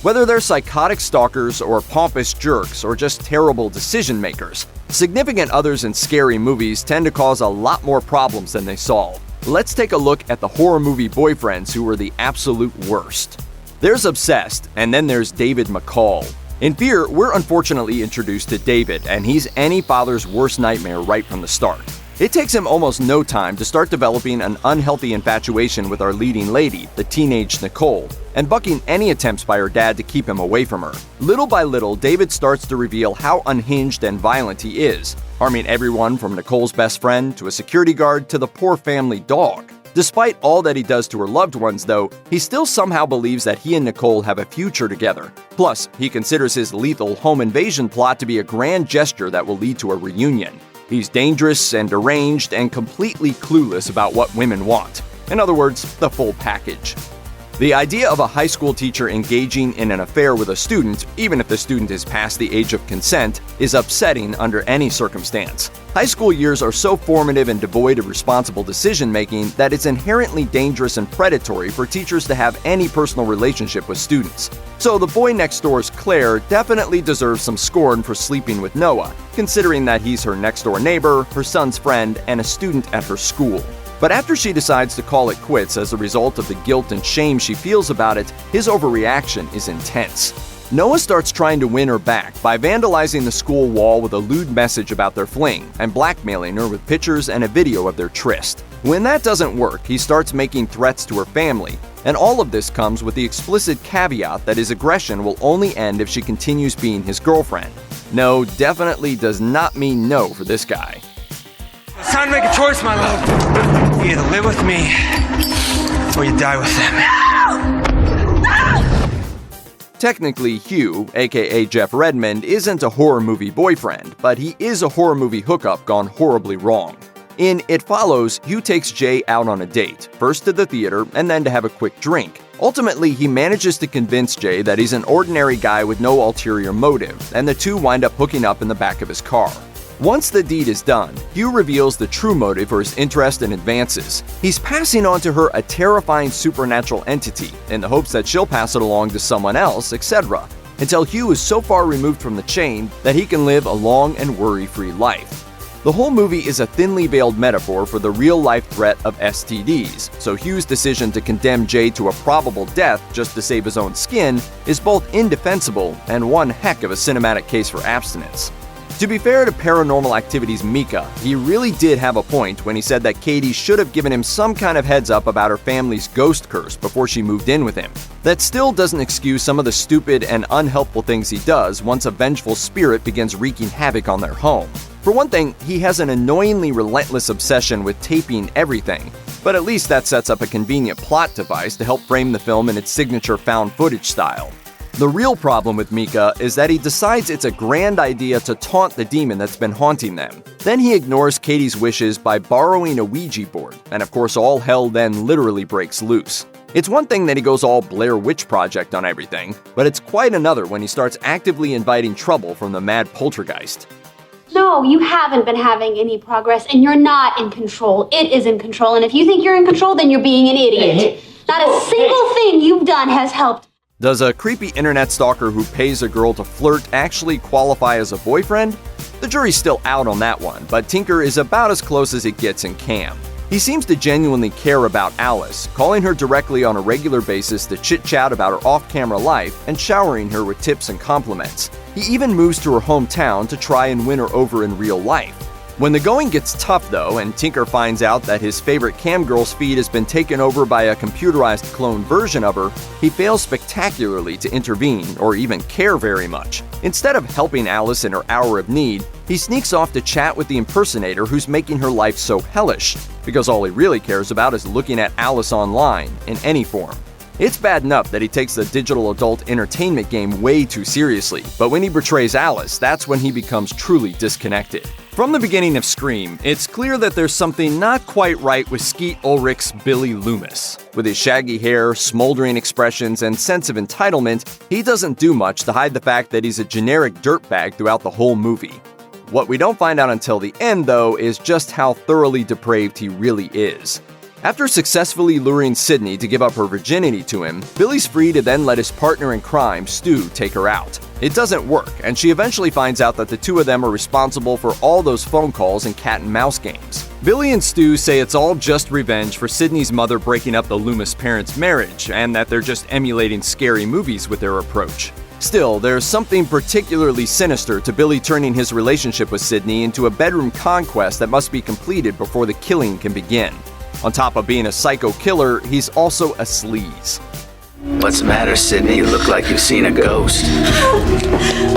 Whether they're psychotic stalkers or pompous jerks or just terrible decision makers, significant others in scary movies tend to cause a lot more problems than they solve. Let's take a look at the horror movie boyfriends who are the absolute worst. There's Obsessed, and then there's David McCall. In Fear, we're unfortunately introduced to David, and he's any father's worst nightmare right from the start. It takes him almost no time to start developing an unhealthy infatuation with our leading lady, the teenage Nicole, and bucking any attempts by her dad to keep him away from her. Little by little, David starts to reveal how unhinged and violent he is, harming everyone from Nicole's best friend to a security guard to the poor family dog. Despite all that he does to her loved ones, though, he still somehow believes that he and Nicole have a future together. Plus, he considers his lethal home invasion plot to be a grand gesture that will lead to a reunion. He's dangerous and deranged and completely clueless about what women want. In other words, the full package. The idea of a high school teacher engaging in an affair with a student, even if the student is past the age of consent, is upsetting under any circumstance. High school years are so formative and devoid of responsible decision-making that it's inherently dangerous and predatory for teachers to have any personal relationship with students. So the boy next door's Claire definitely deserves some scorn for sleeping with Noah, considering that he's her next-door neighbor, her son's friend, and a student at her school. But after she decides to call it quits as a result of the guilt and shame she feels about it, his overreaction is intense. Noah starts trying to win her back by vandalizing the school wall with a lewd message about their fling and blackmailing her with pictures and a video of their tryst. When that doesn't work, he starts making threats to her family, and all of this comes with the explicit caveat that his aggression will only end if she continues being his girlfriend. No definitely does not mean no for this guy. It's time to make a choice, my love. You either live with me, or you die with them. Technically, Hugh, aka Jeff Redmond, isn't a horror movie boyfriend, but he is a horror movie hookup gone horribly wrong. In It Follows, Hugh takes Jay out on a date, first to the theater and then to have a quick drink. Ultimately, he manages to convince Jay that he's an ordinary guy with no ulterior motive, and the two wind up hooking up in the back of his car. Once the deed is done, Hugh reveals the true motive for his interest and advances. He's passing on to her a terrifying supernatural entity in the hopes that she'll pass it along to someone else, etc., until Hugh is so far removed from the chain that he can live a long and worry-free life. The whole movie is a thinly veiled metaphor for the real-life threat of STDs, so Hugh's decision to condemn Jay to a probable death just to save his own skin is both indefensible and one heck of a cinematic case for abstinence. To be fair to Paranormal Activity's Micah, he really did have a point when he said that Katie should have given him some kind of heads up about her family's ghost curse before she moved in with him. That still doesn't excuse some of the stupid and unhelpful things he does once a vengeful spirit begins wreaking havoc on their home. For one thing, he has an annoyingly relentless obsession with taping everything, but at least that sets up a convenient plot device to help frame the film in its signature found footage style. The real problem with Micah is that he decides it's a grand idea to taunt the demon that's been haunting them. Then he ignores Katie's wishes by borrowing a Ouija board, and of course all hell then literally breaks loose. It's one thing that he goes all Blair Witch Project on everything, but it's quite another when he starts actively inviting trouble from the mad poltergeist. No, you haven't been having any progress, and you're not in control. It is in control, and if you think you're in control, then you're being an idiot. Not a single thing you've done has helped. Does a creepy internet stalker who pays a girl to flirt actually qualify as a boyfriend? The jury's still out on that one, but Tinker is about as close as it gets in Cam. He seems to genuinely care about Alice, calling her directly on a regular basis to chit-chat about her off-camera life and showering her with tips and compliments. He even moves to her hometown to try and win her over in real life. When the going gets tough, though, and Tinker finds out that his favorite camgirl's feed has been taken over by a computerized clone version of her, he fails spectacularly to intervene or even care very much. Instead of helping Alice in her hour of need, he sneaks off to chat with the impersonator who's making her life so hellish, because all he really cares about is looking at Alice online, in any form. It's bad enough that he takes the digital adult entertainment game way too seriously, but when he betrays Alice, that's when he becomes truly disconnected. From the beginning of Scream, it's clear that there's something not quite right with Skeet Ulrich's Billy Loomis. With his shaggy hair, smoldering expressions, and sense of entitlement, he doesn't do much to hide the fact that he's a generic dirtbag throughout the whole movie. What we don't find out until the end, though, is just how thoroughly depraved he really is. After successfully luring Sydney to give up her virginity to him, Billy's free to then let his partner in crime, Stu, take her out. It doesn't work, and she eventually finds out that the two of them are responsible for all those phone calls and cat and mouse games. Billy and Stu say it's all just revenge for Sydney's mother breaking up the Loomis parents' marriage, and that they're just emulating scary movies with their approach. Still, there's something particularly sinister to Billy turning his relationship with Sydney into a bedroom conquest that must be completed before the killing can begin. On top of being a psycho killer, he's also a sleaze. What's the matter, Sydney? You look like you've seen a ghost.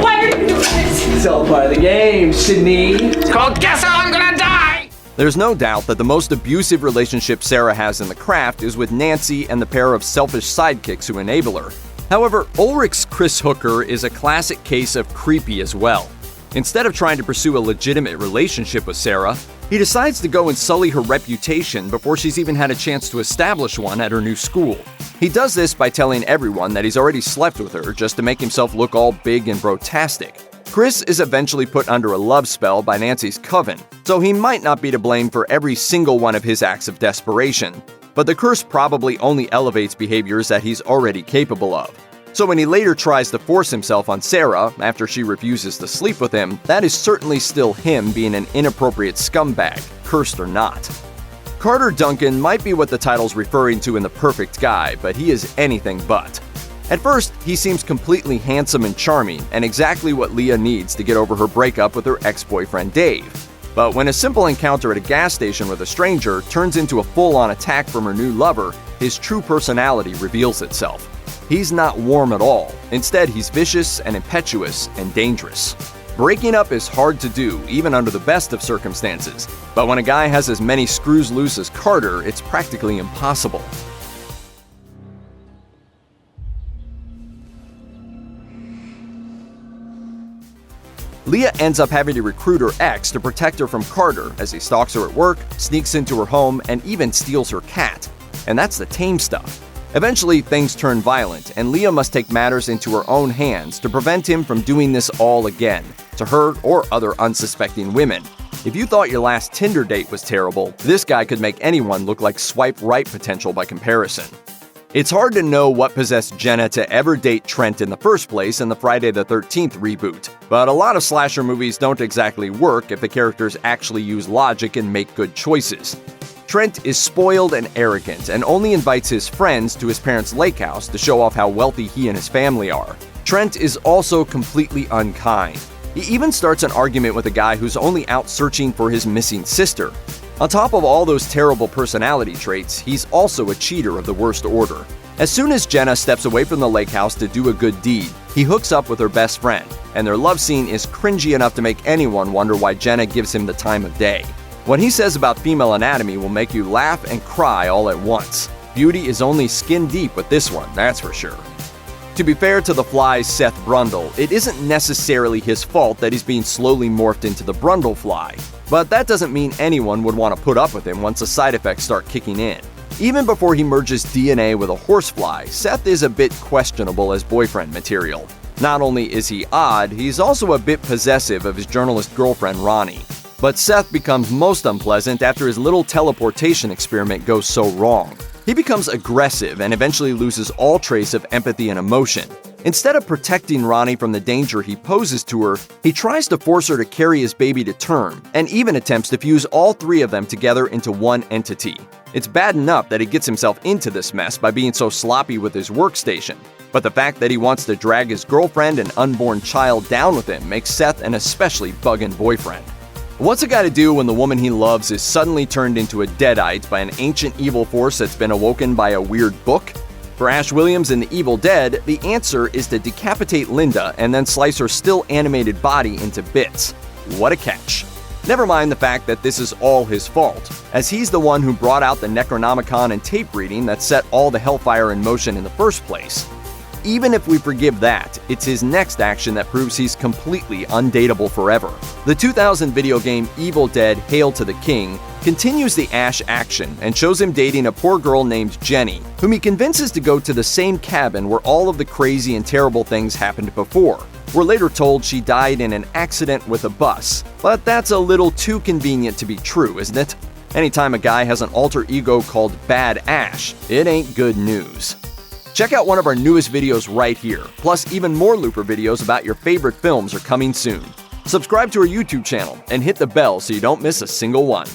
Why are you doing this? It's all part of the game, Sydney. It's called Guess How I'm Gonna Die! There's no doubt that the most abusive relationship Sarah has in the craft is with Nancy and the pair of selfish sidekicks who enable her. However, Ulrich's Chris Hooker is a classic case of creepy as well. Instead of trying to pursue a legitimate relationship with Sarah, he decides to go and sully her reputation before she's even had a chance to establish one at her new school. He does this by telling everyone that he's already slept with her just to make himself look all big and brotastic. Chris is eventually put under a love spell by Nancy's coven, so he might not be to blame for every single one of his acts of desperation. But the curse probably only elevates behaviors that he's already capable of. So when he later tries to force himself on Sarah after she refuses to sleep with him, that is certainly still him being an inappropriate scumbag, cursed or not. Carter Duncan might be what the title's referring to in The Perfect Guy, but he is anything but. At first, he seems completely handsome and charming, and exactly what Leah needs to get over her breakup with her ex-boyfriend Dave. But when a simple encounter at a gas station with a stranger turns into a full-on attack from her new lover, his true personality reveals itself. He's not warm at all. Instead, he's vicious and impetuous and dangerous. Breaking up is hard to do, even under the best of circumstances. But when a guy has as many screws loose as Carter, it's practically impossible. Leah ends up having to recruit her ex to protect her from Carter as he stalks her at work, sneaks into her home, and even steals her cat. And that's the tame stuff. Eventually, things turn violent, and Leah must take matters into her own hands to prevent him from doing this all again, to her or other unsuspecting women. If you thought your last Tinder date was terrible, this guy could make anyone look like swipe right potential by comparison. It's hard to know what possessed Jenna to ever date Trent in the first place in the Friday the 13th reboot, but a lot of slasher movies don't exactly work if the characters actually use logic and make good choices. Trent is spoiled and arrogant and only invites his friends to his parents' lake house to show off how wealthy he and his family are. Trent is also completely unkind. He even starts an argument with a guy who's only out searching for his missing sister. On top of all those terrible personality traits, he's also a cheater of the worst order. As soon as Jenna steps away from the lake house to do a good deed, he hooks up with her best friend, and their love scene is cringy enough to make anyone wonder why Jenna gives him the time of day. What he says about female anatomy will make you laugh and cry all at once. Beauty is only skin deep with this one, that's for sure. To be fair to the Fly's Seth Brundle, it isn't necessarily his fault that he's being slowly morphed into the Brundle Fly. But that doesn't mean anyone would want to put up with him once the side effects start kicking in. Even before he merges DNA with a horsefly, Seth is a bit questionable as boyfriend material. Not only is he odd, he's also a bit possessive of his journalist girlfriend Ronnie. But Seth becomes most unpleasant after his little teleportation experiment goes so wrong. He becomes aggressive and eventually loses all trace of empathy and emotion. Instead of protecting Ronnie from the danger he poses to her, he tries to force her to carry his baby to term, and even attempts to fuse all three of them together into one entity. It's bad enough that he gets himself into this mess by being so sloppy with his workstation, but the fact that he wants to drag his girlfriend and unborn child down with him makes Seth an especially buggin' boyfriend. What's a guy to do when the woman he loves is suddenly turned into a deadite by an ancient evil force that's been awoken by a weird book? For Ash Williams in The Evil Dead, the answer is to decapitate Linda and then slice her still animated body into bits. What a catch. Never mind the fact that this is all his fault, as he's the one who brought out the Necronomicon and tape reading that set all the hellfire in motion in the first place. Even if we forgive that, it's his next action that proves he's completely undateable forever. The 2000 video game Evil Dead: Hail to the King continues the Ash action and shows him dating a poor girl named Jenny, whom he convinces to go to the same cabin where all of the crazy and terrible things happened before. We're later told she died in an accident with a bus, but that's a little too convenient to be true, isn't it? Anytime a guy has an alter ego called Bad Ash, it ain't good news. Check out one of our newest videos right here. Plus, even more Looper videos about your favorite films are coming soon. Subscribe to our YouTube channel and hit the bell so you don't miss a single one.